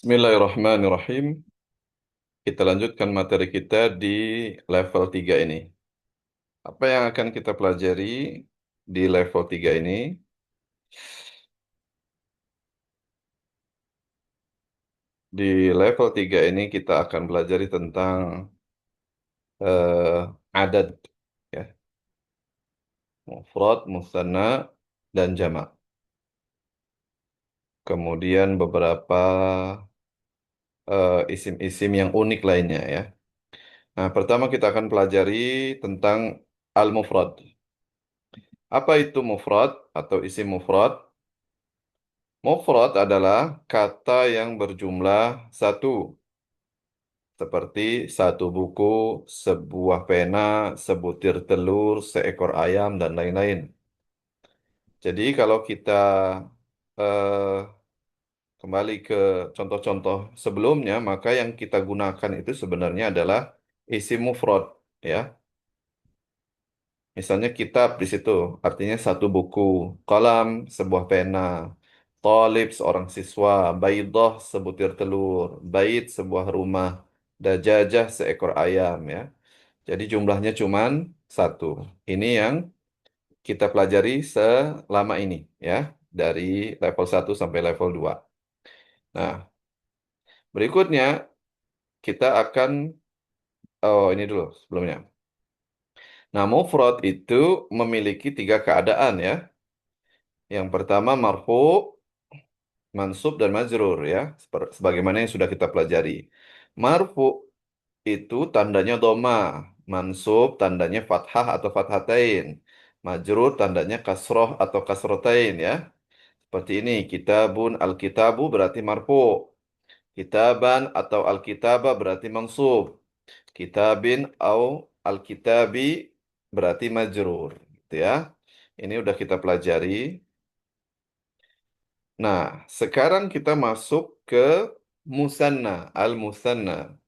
Bismillahirrahmanirrahim. Kita lanjutkan materi kita di level 3 ini. Apa yang akan kita pelajari di level 3 ini? Di level 3 ini kita akan belajar tentang adat, ya, mufrad, musanna, dan jamak. Kemudian beberapa isim-isim yang unik lainnya, ya. Nah, pertama kita akan pelajari tentang al-mufrad. Apa itu mufrad atau isim mufrad? Mufrad adalah kata yang berjumlah satu, seperti satu buku, sebuah pena, sebutir telur, seekor ayam, dan lain-lain. Jadi kalau kita eh, kembali ke contoh-contoh sebelumnya, maka yang kita gunakan itu sebenarnya adalah isim mufrad, ya. Misalnya kitab di situ, artinya satu buku, kolam, sebuah pena, talib, seorang siswa, baidah, sebutir telur, bait, sebuah rumah, dajajah, seekor ayam, ya. Jadi jumlahnya cuman satu. Ini yang kita pelajari selama ini, ya, dari level 1 sampai level 2. Nah, berikutnya kita akan, oh ini dulu sebelumnya. Nah, mufrad itu memiliki tiga keadaan, ya. Yang pertama marfu, mansub dan majrur, ya, sebagaimana yang sudah kita pelajari. Marfu itu tandanya doma, mansub tandanya fathah atau fathatain, majrur tandanya kasroh atau kasrotain, ya. Seperti ini, kitabun alkitabu berarti marfu, kitaban atau alkitabah berarti mansub, kitabin au alkitabi berarti majrur, gitu, ya. Ini udah kita pelajari. Nah, sekarang kita masuk ke musanna, al-musanna.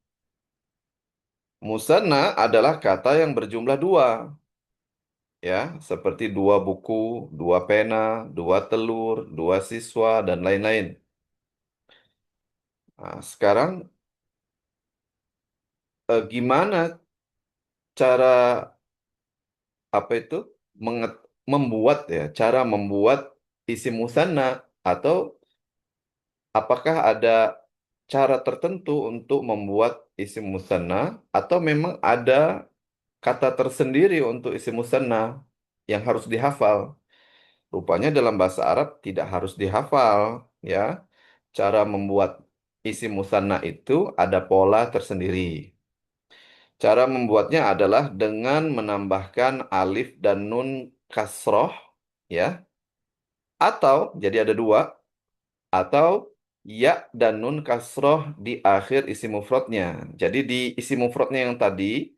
Musanna adalah kata yang berjumlah dua, ya, seperti dua buku, dua pena, dua telur, dua siswa, dan lain-lain. Nah, sekarang gimana cara apa itu membuat, ya, cara membuat isim musanna, atau apakah ada cara tertentu untuk membuat isim musanna, atau memang ada kata tersendiri untuk isim musanna yang harus dihafal. Rupanya dalam bahasa Arab tidak harus dihafal, ya. Cara membuat isim musanna itu ada pola tersendiri. Cara membuatnya adalah dengan menambahkan alif dan nun kasroh, ya. Atau, jadi ada dua, atau ya dan nun kasroh di akhir isim mufradnya. Jadi di isim mufradnya yang tadi,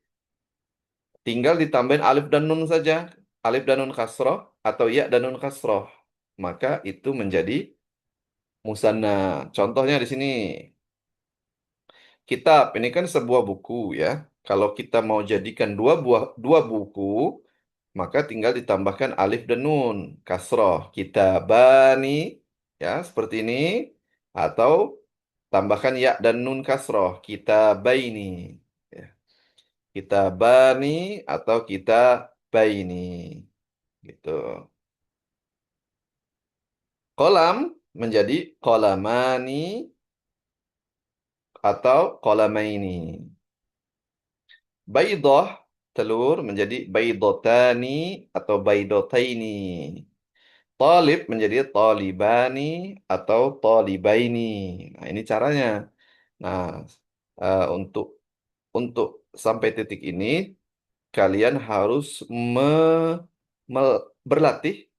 tinggal ditambahin alif dan nun saja. Alif dan nun kasroh atau ya dan nun kasroh. Maka itu menjadi musanna. Contohnya di sini. Kitab ini kan sebuah buku, ya. Kalau kita mau jadikan dua buku, maka tinggal ditambahkan alif dan nun kasroh. Kitabani, ya, seperti ini. Atau tambahkan ya dan nun kasroh. Kitabaini. Ya. Kitabani atau kitabaini. Gitu. Kolam menjadi kolamani atau kolamaini. Baidah, telur, menjadi baidotani atau baidotaini. Talib menjadi talibani atau talibaini. Nah, ini caranya. Nah, untuk sampai titik ini, kalian harus berlatih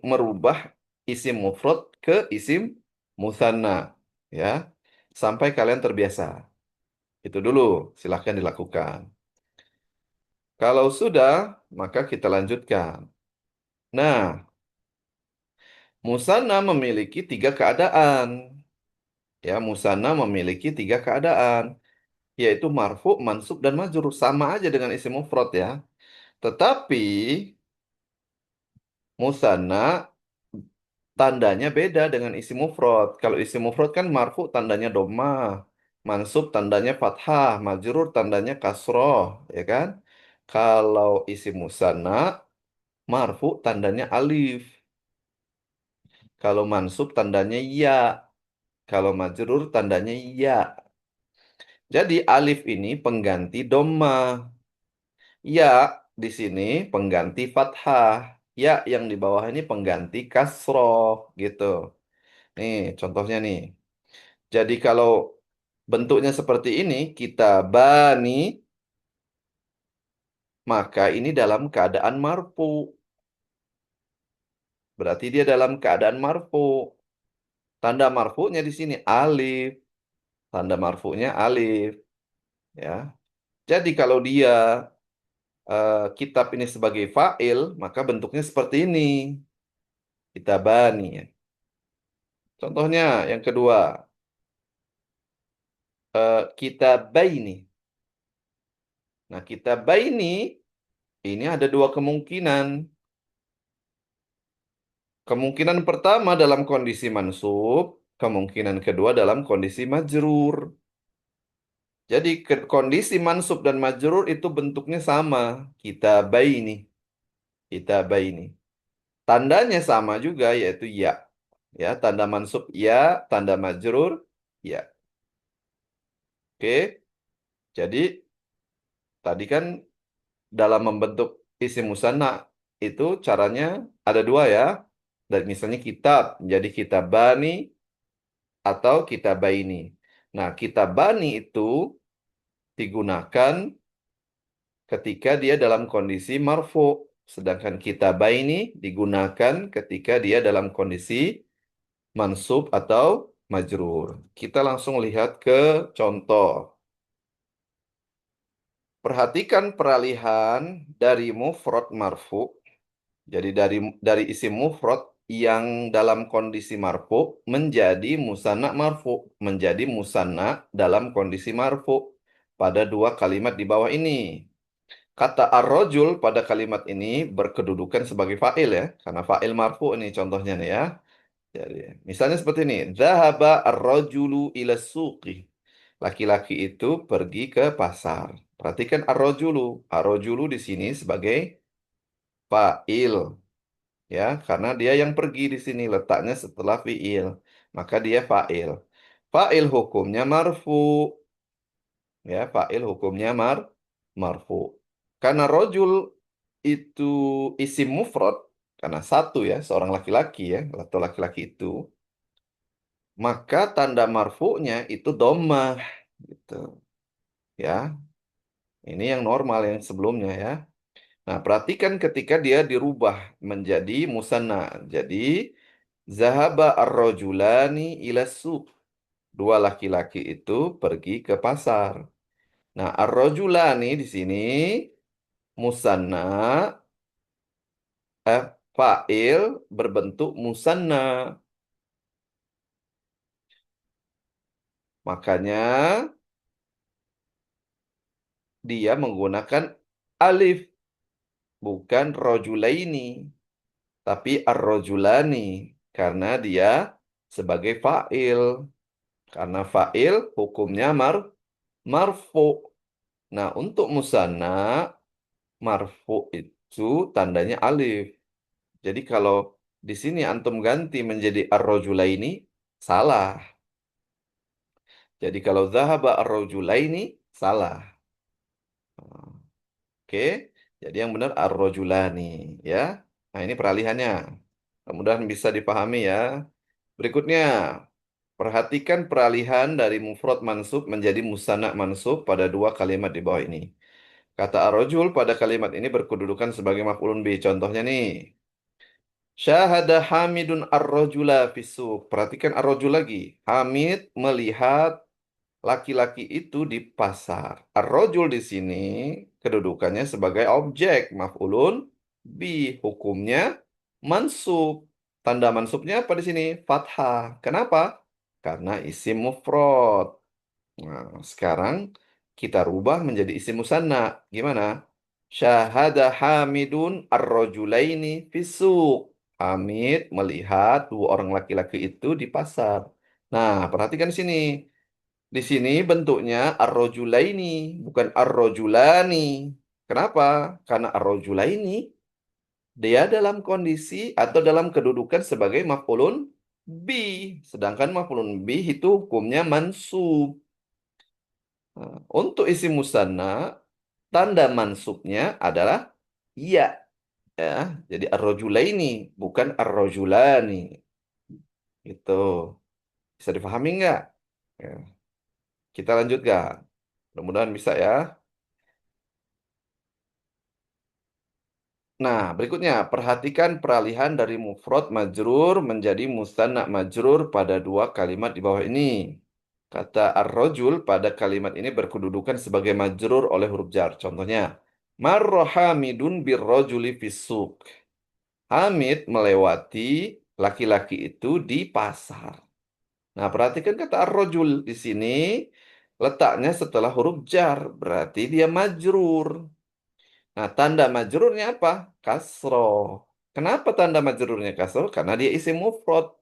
merubah isim mufrad ke isim musanna, ya, sampai kalian terbiasa. Itu dulu, silahkan dilakukan. Kalau sudah, maka kita lanjutkan. Nah, musanna memiliki tiga keadaan. Ya, musanna memiliki tiga keadaan, yaitu marfu, mansub, dan majrur. Sama aja dengan isim mufrad, ya. Tetapi musanna tandanya beda dengan isim mufrad. Kalau isim mufrad kan marfu tandanya dhammah, mansub tandanya fathah, majrur tandanya kasroh, ya kan? Kalau isim musanna, marfu tandanya alif. Kalau mansub tandanya ya. Kalau majrur tandanya ya. Jadi alif ini pengganti dhammah. Ya di sini pengganti fathah. Ya yang di bawah ini pengganti kasroh gitu. Nih contohnya nih. Jadi kalau bentuknya seperti ini, kita bani, maka ini dalam keadaan marfu. Berarti dia dalam keadaan marfu. Tanda marfunya di sini alif. Tanda marfunya alif, ya. Jadi kalau dia kitab ini sebagai fa'il, maka bentuknya seperti ini. Kita bani, ya. Contohnya yang kedua, kita baini. Nah, kita baini ini ada dua kemungkinan. Kemungkinan pertama dalam kondisi mansub, kemungkinan kedua dalam kondisi majrur. Jadi kondisi mansub dan majrur itu bentuknya sama. Kita baini, kita baini. Tandanya sama juga yaitu ya. Ya, tanda mansub ya, tanda majrur ya. Oke. Jadi tadi kan dalam membentuk isim musanna itu caranya ada dua ya. Dan misalnya kitab, jadi kitabani atau kitabaini. Nah, kitabani itu digunakan ketika dia dalam kondisi marfu, sedangkan kitabaini digunakan ketika dia dalam kondisi mansub atau majrur. Kita langsung lihat ke contoh. Perhatikan peralihan dari mufrad marfu. Jadi dari isim mufrad yang dalam kondisi marfu menjadi musanna marfu, menjadi musanna dalam kondisi marfu pada dua kalimat di bawah ini. Kata ar-rajul pada kalimat ini berkedudukan sebagai fa'il ya, karena fa'il marfu ini contohnya nih ya. Jadi, misalnya seperti ini, Zahaba ar-rajulu ila suqi. Laki-laki itu pergi ke pasar. Perhatikan ar-rajulu. Ar-rajulu di sini sebagai fa'il ya, karena dia yang pergi di sini letaknya setelah fi'il. Maka dia fa'il. Fa'il hukumnya marfu ya, fa'il hukumnya marfu. Karena rojul itu isim mufrad karena satu ya, seorang laki-laki ya, atau laki-laki itu, maka tanda marfu'nya itu dhammah gitu ya. Ini yang normal yang sebelumnya ya. Nah, perhatikan ketika dia dirubah menjadi musanna. Jadi zahaba ar-rajulani ila suq. Dua laki-laki itu pergi ke pasar. Nah, ar-rajulani di sini musanna fa'il berbentuk musanna. Makanya dia menggunakan alif, bukan rojulaini, tapi ar-rajulani karena dia sebagai fa'il. Karena fa'il hukumnya marfu. Nah, untuk musanna marfu itu tandanya alif. Jadi kalau di sini antum ganti menjadi ar-rajulaini salah. Jadi kalau zahaba ar-rajulaini salah. Oke. Jadi yang benar ar-rajulani ya. Nah, ini peralihannya. Mudah-mudahan bisa dipahami ya. Berikutnya, perhatikan peralihan dari mufrad mansub menjadi musanna mansub pada dua kalimat di bawah ini. Kata ar-rajul pada kalimat ini berkedudukan sebagai maf'ulun bih. Contohnya nih. Syahada Hamidun ar-rajula fisuq. Perhatikan ar-rajul lagi. Hamid melihat laki-laki itu di pasar. Ar-rajul di sini kedudukannya sebagai objek maf'ulun bih. Hukumnya mansub. Tanda mansubnya apa di sini? Fathah. Kenapa? Karena isim mufrad. Nah, sekarang kita rubah menjadi isim musanna. Gimana? Syahada Hamidun ar-rajulaini fisuq. Hamid melihat dua orang laki-laki itu di pasar. Nah, perhatikan sini. Di sini bentuknya ar-rajulaini, bukan ar-rajulani. Kenapa? Karena ar-rajulaini dia dalam kondisi atau dalam kedudukan sebagai maf'ulun bi. Sedangkan maf'ulun bi itu hukumnya mansub. Nah, untuk isim musanna, tanda mansubnya adalah ya. Ya, jadi ar-rajulaini bukan ar-rajulani. Itu bisa dipahami nggak? Ya, kita lanjutkan. Mudah-mudahan bisa ya. Nah, berikutnya perhatikan peralihan dari mufrad majrur menjadi musanna majrur pada dua kalimat di bawah ini. Kata ar-rajul pada kalimat ini berkedudukan sebagai majrur oleh huruf jar. Contohnya, marra Hamidun birrajuli fis-suq. Hamid melewati laki-laki itu di pasar. Nah, perhatikan kata ar-rajul di sini letaknya setelah huruf jar, berarti dia majrur. Nah, tanda majrurnya apa? Kasro. Kenapa tanda majrurnya kasro? Karena dia isim mufrad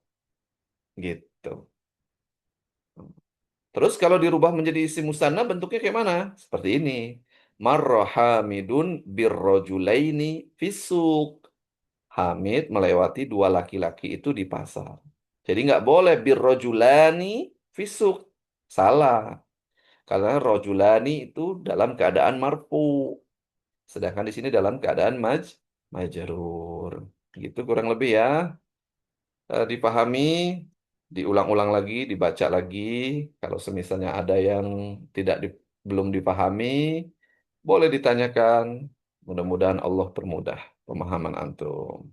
gitu. Terus kalau dirubah menjadi isim musanna bentuknya kayak mana? Seperti ini. Marra Hamidun birrojulaini fisuk. Hamid melewati dua laki-laki itu di pasar. Jadi nggak boleh birrojulani fisuk. Salah. Karena rojulani itu dalam keadaan marfu. Sedangkan di sini dalam keadaan majrur. Gitu kurang lebih ya. Dipahami, diulang-ulang lagi, dibaca lagi. Kalau semisalnya ada yang tidak belum dipahami, boleh ditanyakan. Mudah-mudahan Allah permudah pemahaman antum.